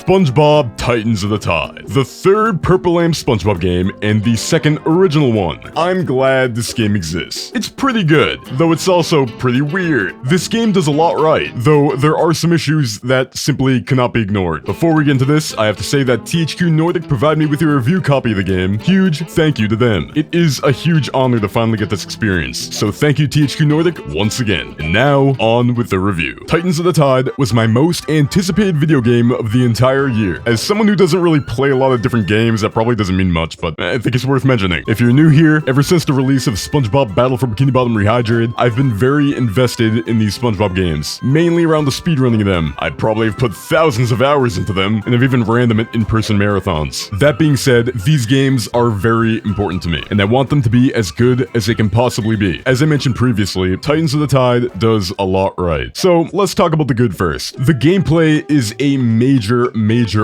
SpongeBob Titans of the Tide, the third Purple Lamp SpongeBob game and the second original one. I'm glad this game exists. It's pretty good, though it's also pretty weird. This game does a lot right, though there are some issues that simply cannot be ignored. Before we get into this, I have to say that THQ Nordic provided me with a review copy of the game. Huge thank you to them. It is a huge honor to finally get this experience, so thank you THQ Nordic once again. And now, on with the review. Titans of the Tide was my most anticipated video game of the entire year. As someone who doesn't really play a lot of different games, that probably doesn't mean much, but I think it's worth mentioning. If you're new here, ever since the release of SpongeBob Battle for Bikini Bottom Rehydrated, I've been very invested in these SpongeBob games, mainly around the speedrunning of them. I probably have put thousands of hours into them, and have even ran them at in-person marathons. That being said, these games are very important to me, and I want them to be as good as they can possibly be. As I mentioned previously, Titans of the Tide does a lot right. So let's talk about the good first. The gameplay is a major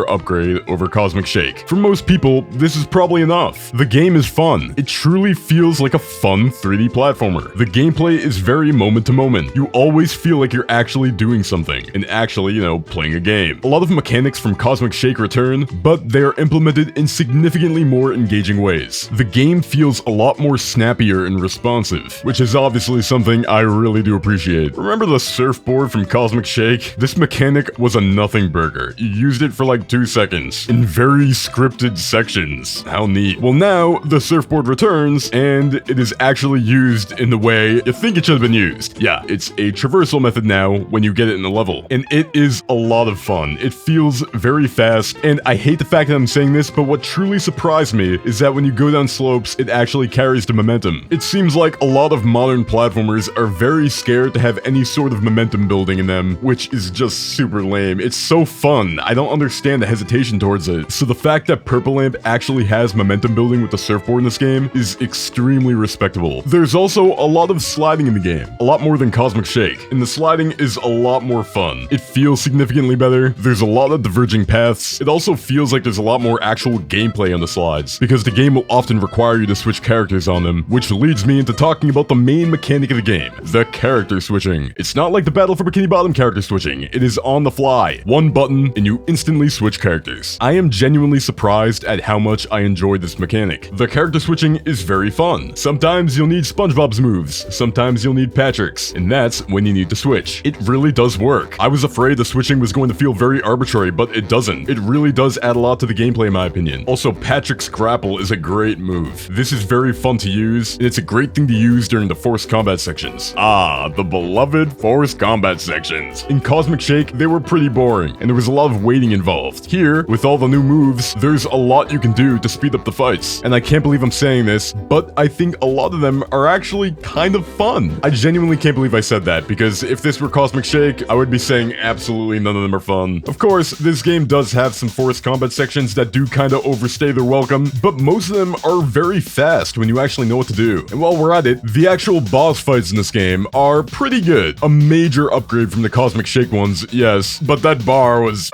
upgrade over Cosmic Shake. For most people, this is probably enough. The game is fun. It truly feels like a fun 3D platformer. The gameplay is very moment to moment. You always feel like you're actually doing something, and actually, playing a game. A lot of mechanics from Cosmic Shake return, but they're implemented in significantly more engaging ways. The game feels a lot more snappier and responsive, which is obviously something I really do appreciate. Remember the surfboard from Cosmic Shake? This mechanic was a nothing burger. You used it for like 2 seconds in very scripted sections. How neat. Well, now the surfboard returns and it is actually used in the way you think it should have been used. Yeah, it's a traversal method now when you get it in a level, and it is a lot of fun. It feels very fast, and I hate the fact that I'm saying this, but what truly surprised me is that when you go down slopes, it actually carries the momentum. It seems like a lot of modern platformers are very scared to have any sort of momentum building in them, which is just super lame. It's so fun. I don't understand the hesitation towards it. So the fact that Purple Lamp actually has momentum building with the surfboard in this game is extremely respectable. There's also a lot of sliding in the game, a lot more than Cosmic Shake, and the sliding is a lot more fun. It feels significantly better. There's a lot of diverging paths. It also feels like there's a lot more actual gameplay on the slides, because the game will often require you to switch characters on them, which leads me into talking about the main mechanic of the game, the character switching. It's not like the Battle for Bikini Bottom character switching. It is on the fly. One button and you instantly switch characters. I am genuinely surprised at how much I enjoyed this mechanic. The character switching is very fun. Sometimes you'll need SpongeBob's moves, sometimes you'll need Patrick's, and that's when you need to switch. It really does work. I was afraid the switching was going to feel very arbitrary, but it doesn't. It really does add a lot to the gameplay in my opinion. Also, Patrick's grapple is a great move. This is very fun to use, and it's a great thing to use during the forced combat sections. Ah, the beloved forced combat sections. In Cosmic Shake, they were pretty boring, and there was a lot of waiting involved. Here, with all the new moves, there's a lot you can do to speed up the fights. And I can't believe I'm saying this, but I think a lot of them are actually kind of fun. I genuinely can't believe I said that, because if this were Cosmic Shake, I would be saying absolutely none of them are fun. Of course, this game does have some forced combat sections that do kind of overstay their welcome, but most of them are very fast when you actually know what to do. And while we're at it, the actual boss fights in this game are pretty good. A major upgrade from the Cosmic Shake ones, yes, but that bar was...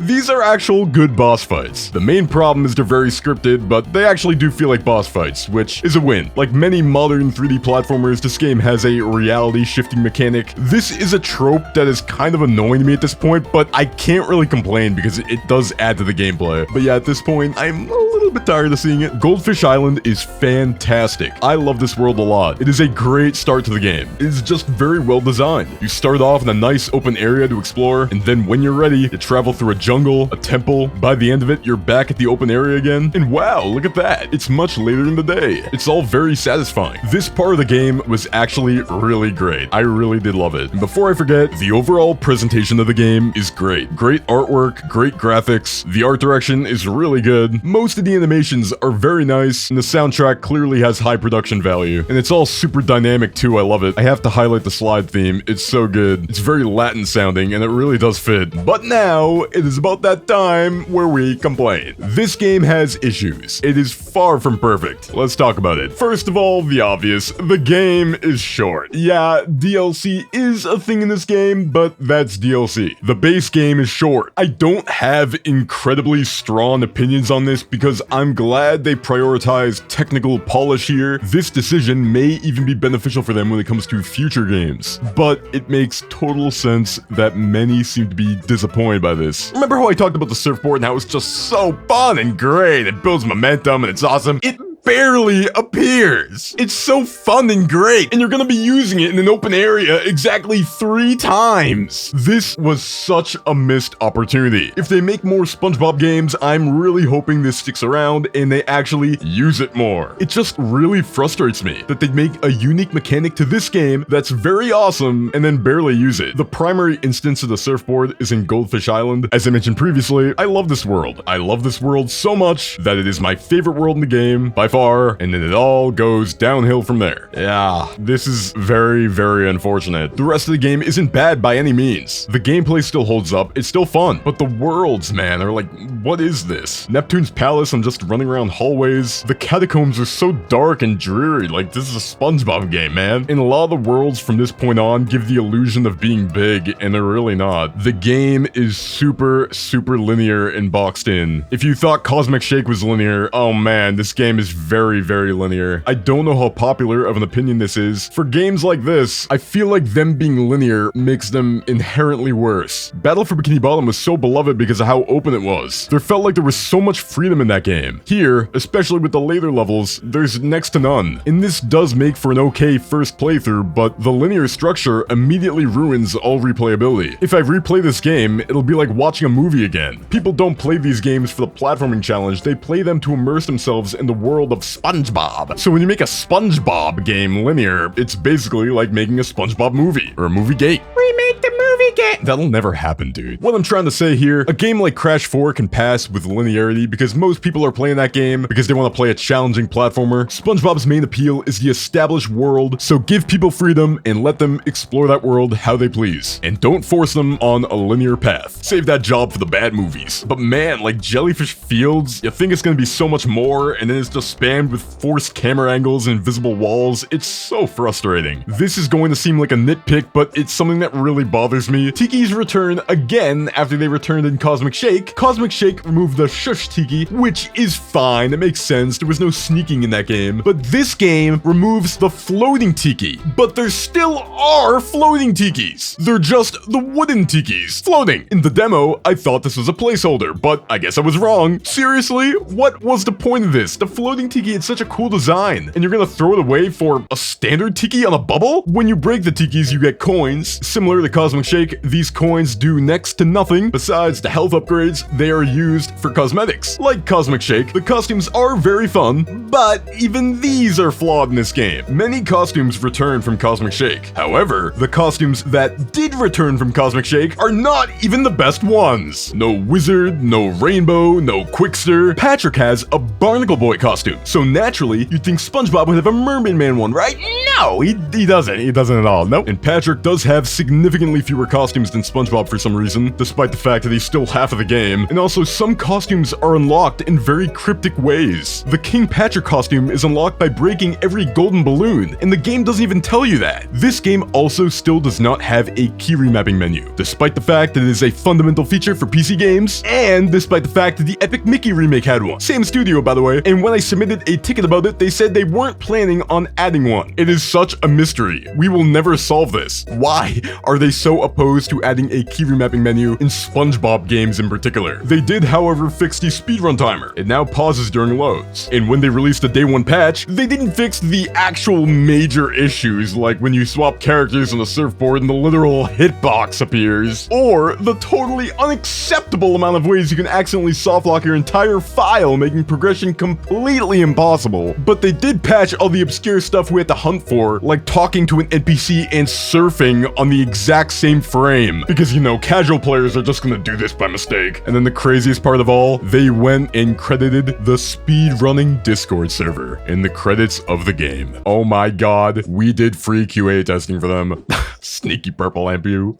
These are actual good boss fights. The main problem is they're very scripted, but they actually do feel like boss fights, which is a win. Like many modern 3D platformers, this game has a reality shifting mechanic. This is a trope that is kind of annoying to me at this point, but I can't really complain because it does add to the gameplay. But yeah, at this point, I'm a little bit tired of seeing it. Goldfish Island is fantastic. I love this world a lot. It is a great start to the game. It is just very well designed. You start off in a nice open area to explore, and then when you're ready, you travel through a jungle, a temple. By the end of it, you're back at the open area again. And wow, look at that. It's much later in the day. It's all very satisfying. This part of the game was actually really great. I really did love it. And before I forget, the overall presentation of the game is great. Great artwork, great graphics. The art direction is really good. Most of the animations are very nice, and the soundtrack clearly has high production value. And it's all super dynamic too. I love it. I have to highlight the slide theme. It's so good. It's very Latin sounding, and it really does fit. But now, it is is about that time where we complain. This game has issues. It is far from perfect. Let's talk about it. First of all, the obvious. The game is short. Yeah, DLC is a thing in this game, but that's DLC. The base game is short. I don't have incredibly strong opinions on this because I'm glad they prioritize technical polish here. This decision may even be beneficial for them when it comes to future games, but it makes total sense that many seem to be disappointed by this. Remember how I talked about the surfboard and how it's just so fun and great, it builds momentum and it's awesome? It barely appears. It's so fun and great, and you're gonna be using it in an open area exactly 3 times. This was such a missed opportunity. If they make more SpongeBob games, I'm really hoping this sticks around and they actually use it more. It just really frustrates me that they make a unique mechanic to this game that's very awesome and then barely use it. The primary instance of the surfboard is in Goldfish Island. As I mentioned previously, I love this world. I love this world so much that it is my favorite world in the game by far, and then it all goes downhill from there. Yeah, this is very, very unfortunate. The rest of the game isn't bad by any means. The gameplay still holds up, it's still fun, but the worlds, man, are like, what is this? Neptune's Palace, I'm just running around hallways. The catacombs are so dark and dreary, like this is a SpongeBob game, man. And a lot of the worlds from this point on give the illusion of being big, and they're really not. The game is super, super linear and boxed in. If you thought Cosmic Shake was linear, oh man, this game is very, very linear. I don't know how popular of an opinion this is. For games like this, I feel like them being linear makes them inherently worse. Battle for Bikini Bottom was so beloved because of how open it was. There felt like there was so much freedom in that game. Here, especially with the later levels, there's next to none. And this does make for an okay first playthrough, but the linear structure immediately ruins all replayability. If I replay this game, it'll be like watching a movie again. People don't play these games for the platforming challenge, they play them to immerse themselves in the world of SpongeBob. So when you make a SpongeBob game linear, it's basically like making a SpongeBob movie, or a movie gate. Remake the movie game! That'll never happen, dude. What I'm trying to say here, a game like Crash 4 can pass with linearity because most people are playing that game because they want to play a challenging platformer. SpongeBob's main appeal is the established world, so give people freedom and let them explore that world how they please. And don't force them on a linear path. Save that job for the bad movies. But man, like Jellyfish Fields, you think it's gonna be so much more, and then it's just spammed with forced camera angles and invisible walls. It's so frustrating. This is going to seem like a nitpick, but it's something that really bothers me. Tiki's return again after they returned in Cosmic Shake. Cosmic Shake removed the shush Tiki, which is fine. It makes sense. There was no sneaking in that game. But this game removes the floating Tiki. But there still are floating Tikis. They're just the wooden Tikis floating. In the demo, I thought this was a placeholder, but I guess I was wrong. Seriously? What was the point of this? The floating Tiki, it's such a cool design, and you're gonna throw it away for a standard Tiki on a bubble? When you break the Tikis, you get coins. Similar to Cosmic Shake, these coins do next to nothing. Besides the health upgrades, they are used for cosmetics. Like Cosmic Shake, the costumes are very fun, but even these are flawed in this game. Many costumes return from Cosmic Shake. However, the costumes that did return from Cosmic Shake are not even the best ones. No wizard, no rainbow, no Quickster. Patrick has a Barnacle Boy costume, so naturally, you'd think SpongeBob would have a Mermaid Man one, right? No, he doesn't. He doesn't at all. Nope. And Patrick does have significantly fewer costumes than SpongeBob for some reason, despite the fact that he's still half of the game. And also, some costumes are unlocked in very cryptic ways. The King Patrick costume is unlocked by breaking every golden balloon, and the game doesn't even tell you that. This game also still does not have a key remapping menu, despite the fact that it is a fundamental feature for PC games, and despite the fact that the Epic Mickey remake had one. Same studio, by the way, and when I submitted a ticket about it, they said they weren't planning on adding one. It is such a mystery. We will never solve this. Why are they so opposed to adding a key remapping menu in SpongeBob games in particular? They did, however, fix the speedrun timer. It now pauses during loads. And when they released the day one patch, they didn't fix the actual major issues, like when you swap characters on the surfboard and the literal hitbox appears, or the totally unacceptable amount of ways you can accidentally softlock your entire file, making progression completely impossible. But they did patch all the obscure stuff we had to hunt for, like talking to an NPC and surfing on the exact same frame, because you know, casual players are just gonna do this by mistake. And then the craziest part of all, they went and credited the speedrunning Discord server in the credits of the game. Oh my god, we did free QA testing for them. Sneaky Purple Lamp you.